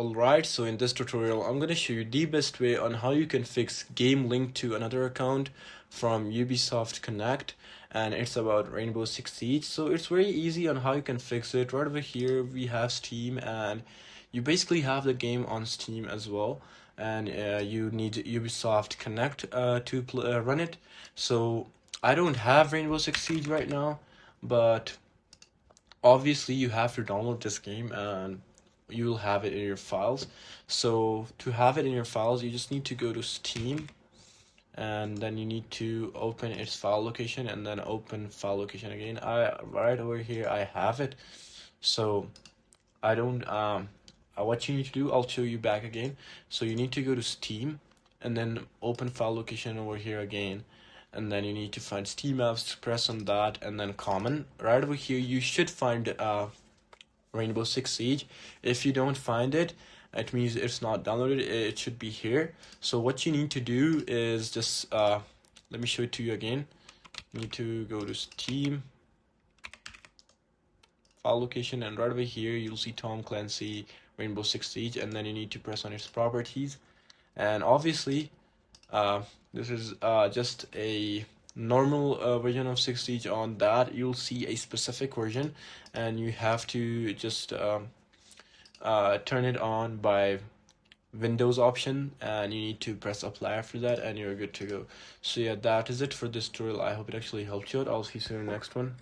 Alright, so in this tutorial, I'm gonna show you the best way on how you can fix game linked to another account from Ubisoft Connect, and it's about Rainbow Six Siege. So it's very easy on how you can fix it. Right over here, we have Steam, and you basically have the game on Steam as well, and you need Ubisoft Connect to run it. So I don't have Rainbow Six Siege right now, but obviously you have to download this game and you will have it in your files. So to have it in your files, you just need to go to Steam, and then you need to open its file location and then open file location again. Right over here I have it. So I don't what you need to do, I'll show you back again. So you need to go to Steam and then open file location over here again, and then you need to find Steam apps, press on that, and then common. Right over here you should find Rainbow Six Siege. If you don't find it, it means it's not downloaded. It should be here. So what you need to do is just let me show it to you again. You need to go to Steam file location, and right over here you'll see Tom Clancy Rainbow Six Siege, and then you need to press on its properties. And obviously this is just a normal version of Six Siege. On that you'll see a specific version, and you have to just turn it on by Windows option, and you need to press apply after that, and you're good to go. So yeah, that is it for this tutorial. I hope it actually helped you out. I'll see you soon in the next one.